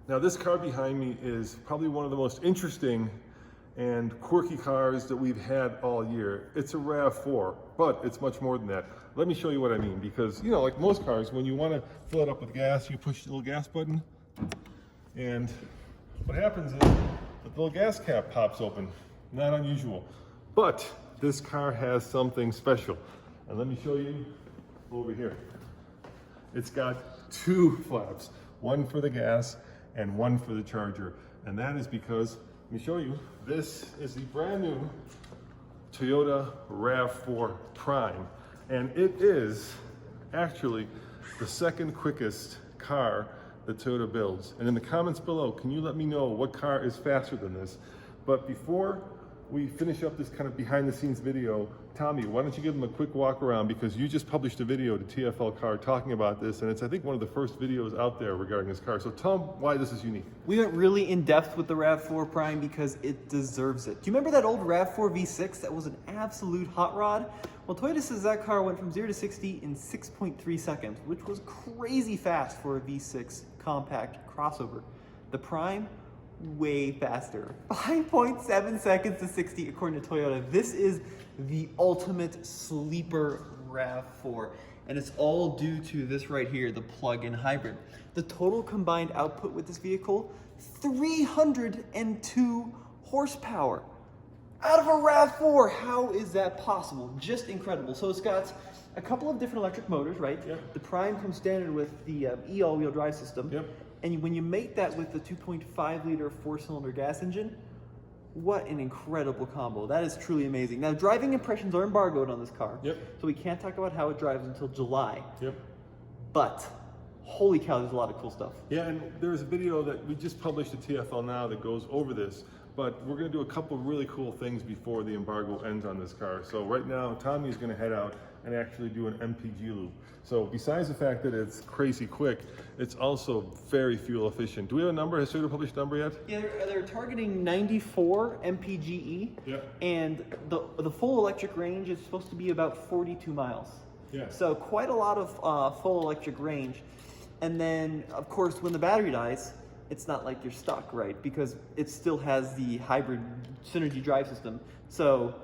Now this car behind me is probably one of the most interesting and quirky cars that we've had all year. It's a RAV4, but it's much more than that. Let me show you what I mean, because you know, like most cars, when you want to fill it up with gas, you push the little gas button, and what happens is the little gas cap pops open. Not unusual, but this car has something special, and let me show you over here. It's got two flaps, one for the gas and one for the charger, and that is because, let me show you, this is the brand new Toyota RAV4 Prime, and it is actually the second quickest car that Toyota builds. And in the comments below, can you let me know what car is faster than this? But before we finish up this kind of behind the scenes video, Tommy, why don't you give them a quick walk around, because you just published a video to TFL Car talking about this, and it's, I think, one of the first videos out there regarding this car. So tell them why this is unique. We went really in depth with the RAV4 Prime because it deserves it. Do you remember that old RAV4 V6 that was an absolute hot rod? Well, Toyota says that car went from 0 to 60 in 6.3 seconds, which was crazy fast for a V6 compact crossover. The Prime, way faster. 5.7 seconds to 60 according to Toyota. This is the ultimate sleeper RAV4, and it's all due to this right here, the plug-in hybrid. The total combined output with this vehicle, 302 horsepower out of a RAV4. How is that possible? Just incredible. So it's got a couple of different electric motors, right? Yep. The Prime comes standard with the E all-wheel drive system. Yep. And when you mate that with the 2.5 liter 4-cylinder gas engine, what an incredible combo. That is truly amazing. Now, driving impressions are embargoed on this car. Yep. So we can't talk about how it drives until July. Yep. But holy cow, there's a lot of cool stuff. Yeah, and there's a video that we just published to TFL now that goes over this, but we're gonna do a couple of really cool things before the embargo ends on this car. So right now, Tommy's gonna head out and actually do an MPG loop. So besides the fact that it's crazy quick, it's also very fuel efficient. Do we have a number? Has Toyota published a number yet? Yeah, they're targeting 94 mpge, Yeah. and the full electric range is supposed to be about 42 miles. Yeah. So quite a lot of full electric range. And then, of course, when the battery dies, it's not like you're stuck, right? Because it still has the hybrid synergy drive system. So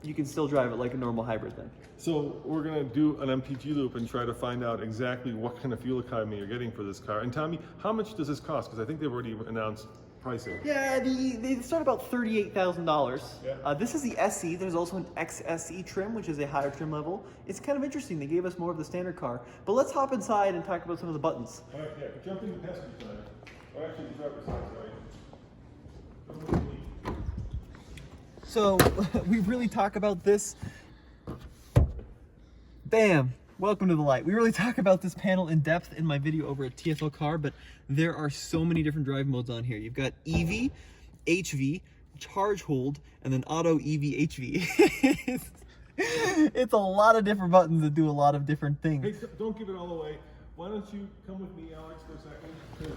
you can still drive it like a normal hybrid then. So we're gonna do an MPG loop and try to find out exactly what kind of fuel economy you're getting for this car. And Tommy, how much does this cost? Because I think they've already announced pricing. Yeah, they start about $38,000. Yeah. This is the SE. There's also an XSE trim, which is a higher trim level. It's kind of interesting. They gave us more of the standard car. But let's hop inside and talk about some of the buttons. All right, yeah, jump in the passenger side. Or actually the driver's side, sorry. So we really talk about this. Bam! Welcome to the light. We really talk about this panel in depth in my video over at TFL Car, but there are so many different drive modes on here. You've got EV, HV, charge hold, and then auto EV HV. It's a lot of different buttons that do a lot of different things. Hey, don't give it all away. Why don't you come with me, Alex, for a second? Because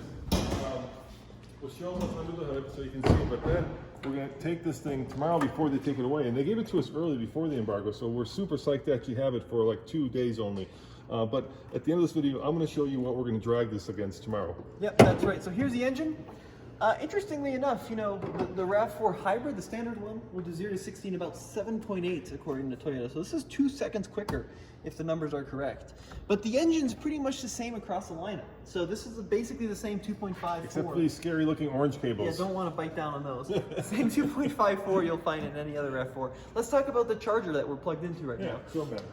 we'll show them what's under the hood so you can see, but then we're going to take this thing tomorrow before they take it away. And they gave it to us early before the embargo, so we're super psyched to actually have it for like 2 days only. But at the end of this video, I'm going to show you what we're going to drag this against tomorrow. Yep, that's right. So here's the engine. Interestingly enough, you know, the RAV4 hybrid, the standard one, will do 0 to 60 in about 7.8 according to Toyota. So this is 2 seconds quicker if the numbers are correct. But the engine's pretty much the same across the lineup. So this is basically the same 2.54. Except for these scary looking orange cables. Yeah, don't want to bite down on those. Same 2.54 you'll find in any other RAV4. Let's talk about the charger that we're plugged into right now. Yeah, show them.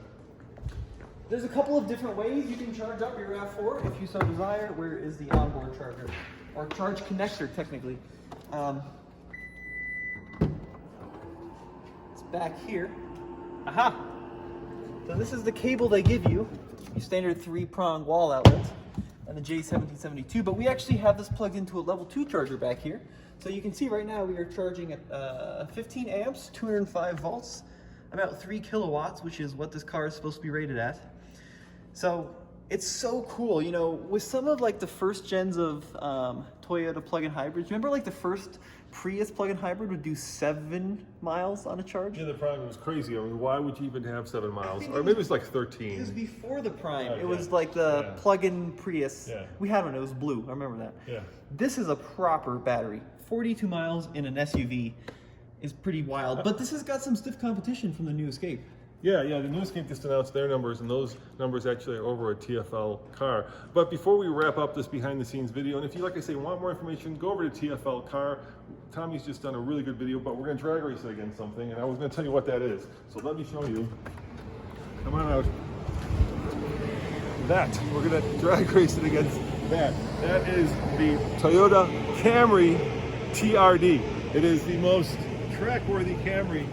There's a couple of different ways you can charge up your RAV4 if you so desire. Where is the onboard charger? Or charge connector, technically. It's back here. Aha! So this is the cable they give you, your standard 3-prong wall outlet, and the J1772, but we actually have this plugged into a level 2 charger back here. So you can see right now we are charging at 15 amps, 205 volts, about 3 kilowatts, which is what this car is supposed to be rated at. So It's so cool, you know, with some of like the first gens of Toyota plug-in hybrids. Remember like the first Prius plug-in hybrid would do 7 miles on a charge? Yeah, the Prime was crazy. I mean, why would you even have 7 miles? Or maybe it was like 13. It was before the Prime. Okay. It was like the Yeah. plug-in Prius. Yeah. We had one, it was blue, I remember that. Yeah. This is a proper battery. 42 miles in an SUV is pretty wild, but this has got some stiff competition from the new Escape. Yeah, the new Escape just announced their numbers, and those numbers actually are over a TFL car. But before we wrap up this behind-the-scenes video, and if you, like I say, want more information, go over to TFL Car. Tommy's just done a really good video, but we're going to drag race it against something, and I was going to tell you what that is. So let me show you. Come on out. We're going to drag race it against that. That is the Toyota Camry TRD. It is the most track-worthy Camry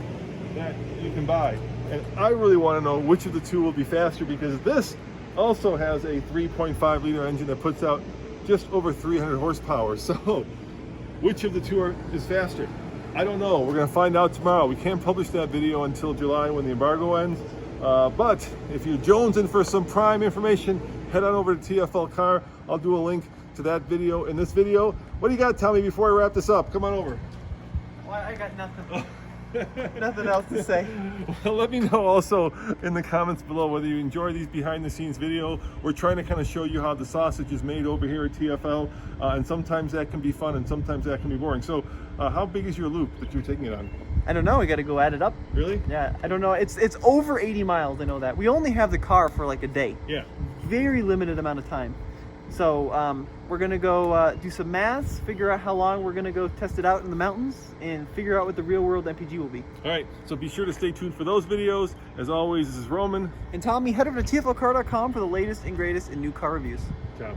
that you can buy. And I really want to know which of the two will be faster, because this also has a 3.5 liter engine that puts out just over 300 horsepower. So which of the two is faster? I don't know. We're going to find out tomorrow. We can't publish that video until July when the embargo ends. But if you're jonesing for some Prime information, head on over to TFL Car. I'll do a link to that video in this video. What do you got to tell me before I wrap this up? Come on over. Well, I got nothing. Nothing else to say. Well, let me know also in the comments below whether you enjoy these behind-the-scenes video. We're trying to kind of show you how the sausage is made over here at TFL, and sometimes that can be fun and sometimes that can be boring. So how big is your loop that you're taking it on? I don't know, we got to go add it up. Really? Yeah, I don't know. It's over 80 miles, I know that. We only have the car for like a day. Yeah. Very limited amount of time. So we're gonna go do some maths, figure out how long we're gonna go test it out in the mountains, and figure out what the real world MPG will be. All right, so be sure to stay tuned for those videos. As always, this is Roman. And Tommy, head over to tflcar.com for the latest and greatest in new car reviews. Ciao.